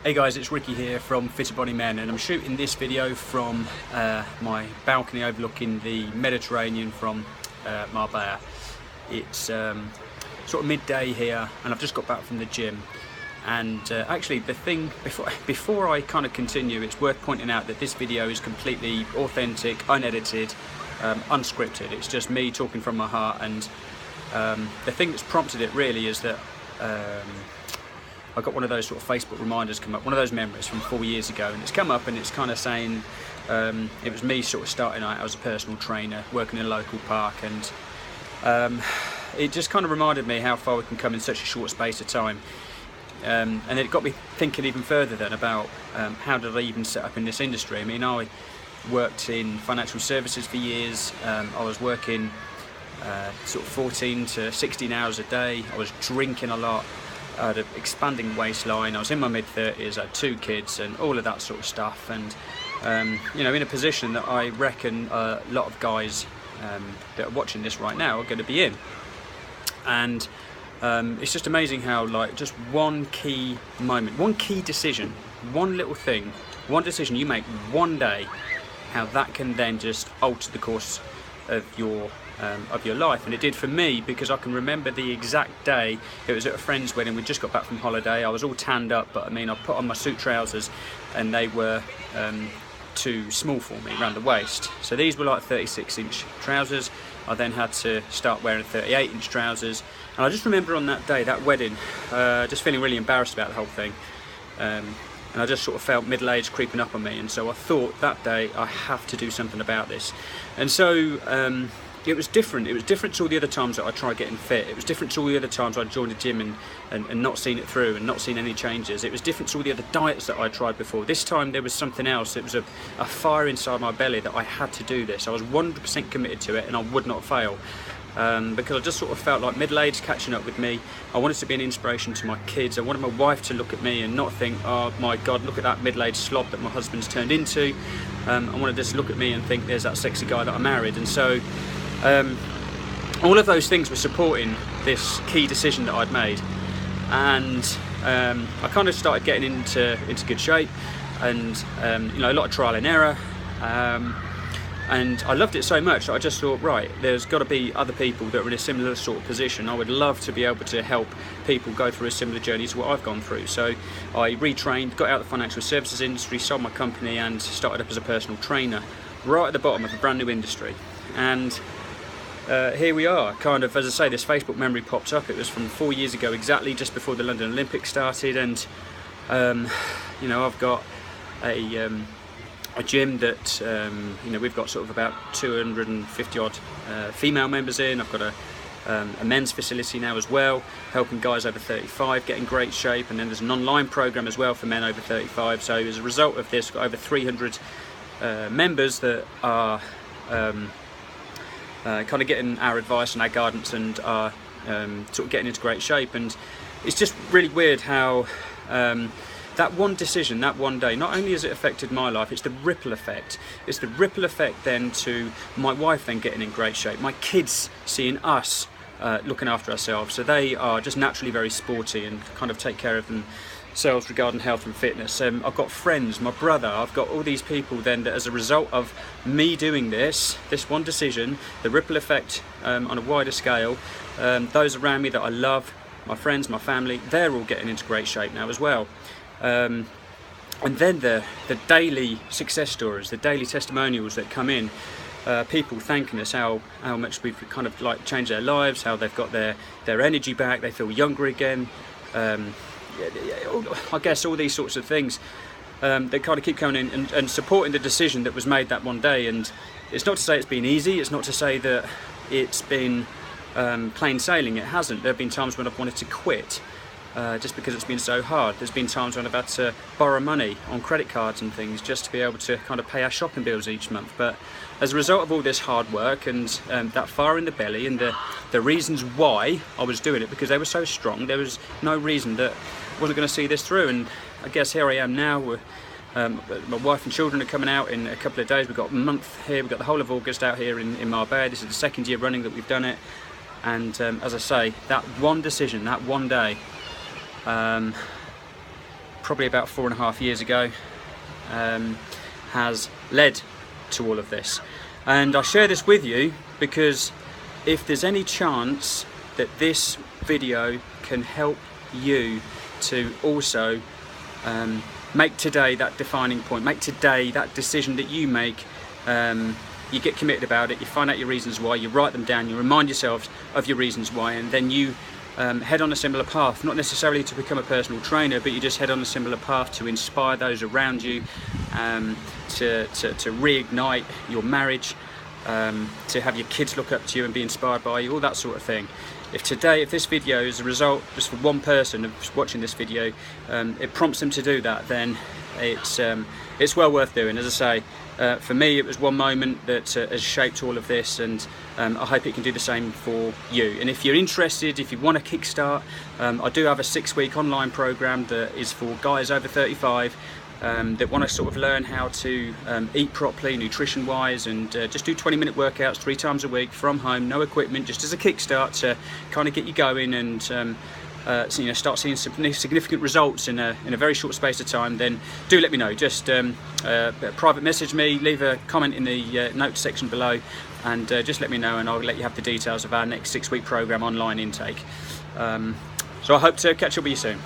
Hey guys, it's Ricky here from Fitter Body Men, and I'm shooting this video from my balcony overlooking the Mediterranean from Marbella. It's sort of midday here and I've just got back from the gym. And actually the thing, before I kind of continue, it's worth pointing out that this video is completely authentic, unedited, unscripted. It's just me talking from my heart, and the thing that's prompted it really is that I got one of those sort of Facebook reminders come up, one of those memories from 4 years ago, and it's come up and it's kind of saying it was me sort of starting out as a personal trainer, working in a local park, and it just kind of reminded me how far we can come in such a short space of time. And it got me thinking even further then about how did I even set up in this industry. I mean, I worked in financial services for years. I was working sort of 14 to 16 hours a day. I was drinking a lot. I had an expanding waistline. I was in my mid-30s. I had 2 kids and all of that sort of stuff. And you know, in a position that I reckon a lot of guys that are watching this right now are going to be in. And it's just amazing how, like, just one key moment, one key decision, one little thing, one decision you make one day, how that can then just alter the course of your life. And it did for me, because I can remember the exact day. It was at a friend's wedding. We just got back from holiday. I was all tanned up, but I mean, I put on my suit trousers and they were too small for me around the waist. So these were like 36-inch trousers. I then had to start wearing 38-inch trousers. And I just remember on that day, that wedding, just feeling really embarrassed about the whole thing. And I just sort of felt middle age creeping up on me. And so I thought that day, I have to do something about this. And so it was different. It was different to all the other times that I tried getting fit. It was different to all the other times I joined a gym and not seen it through and not seen any changes. It was different to all the other diets that I tried before. This time there was something else. It was a fire inside my belly that I had to do this. I was 100% committed to it and I would not fail. Because I just sort of felt like middle age catching up with me. I wanted to be an inspiration to my kids. I wanted my wife to look at me and not think, oh my God, look at that middle-aged slob that my husband's turned into. I wanted to just look at me and think, there's that sexy guy that I married. And so all of those things were supporting this key decision that I'd made. And I kind of started getting into good shape, and you know, a lot of trial and error. And I loved it so much that I just thought, right, there's got to be other people that are in a similar sort of position. I would love to be able to help people go through a similar journey to what I've gone through. So I retrained, got out of the financial services industry, sold my company and started up as a personal trainer right at the bottom of a brand new industry. And here we are, kind of, as I say, this Facebook memory popped up. It was from 4 years ago exactly, just before the London Olympics started. And you know, I've got a gym that you know, we've got sort of about 250 odd female members in. I've got a men's facility now as well, helping guys over 35 get in great shape, and then there's an online program as well for men over 35. So as a result of this, got over 300 members that are kind of getting our advice and our guidance and are sort of getting into great shape. And it's just really weird how that one decision, that one day, not only has it affected my life, it's the ripple effect. It's the ripple effect then to my wife then getting in great shape, my kids seeing us looking after ourselves. So they are just naturally very sporty and kind of take care of themselves regarding health and fitness. I've got friends, my brother, I've got all these people then that, as a result of me doing this one decision, the ripple effect on a wider scale, those around me that I love, my friends, my family, they're all getting into great shape now as well. And then the daily success stories, the daily testimonials that come in, people thanking us how much we've kind of like changed their lives, how they've got their energy back, they feel younger again. I guess all these sorts of things that kind of keep coming in and supporting the decision that was made that one day. And it's not to say it's been easy, it's not to say that it's been plain sailing. It hasn't. There have been times when I've wanted to quit. Just because it's been so hard. There's been times when I've had to borrow money on credit cards and things just to be able to kind of pay our shopping bills each month. But as a result of all this hard work and that fire in the belly and the reasons why I was doing it, because they were so strong, there was no reason that I wasn't going to see this through. And I guess here I am now. My wife and children are coming out in a couple of days. We've got a month here. We've got the whole of August out here in Marbella. This is the 2nd year running that we've done it. And as I say, that one decision, that one day, probably about 4.5 years ago, has led to all of this. And I share this with you because if there's any chance that this video can help you to also make today that defining point, make today that decision that you make, you get committed about it, you find out your reasons why, you write them down, you remind yourselves of your reasons why, and then you head on a similar path, not necessarily to become a personal trainer, but you just head on a similar path to inspire those around you, to reignite your marriage, to have your kids look up to you and be inspired by you, all that sort of thing. If this video is a result just for one person of watching this video, it prompts them to do that, then it's well worth doing. As I say, for me it was one moment that has shaped all of this, and I hope it can do the same for you. And if you're interested, if you want to kickstart, I do have a 6-week online program that is for guys over 35 that want to sort of learn how to eat properly, nutrition wise, and just do 20-minute workouts 3 times a week from home, no equipment, just as a kickstart to kind of get you going and so, start seeing some significant results in a very short space of time. Then do let me know. Just private message me, leave a comment in the notes section below, and just let me know, and I'll let you have the details of our next 6-week program online intake. So I hope to catch up with you soon.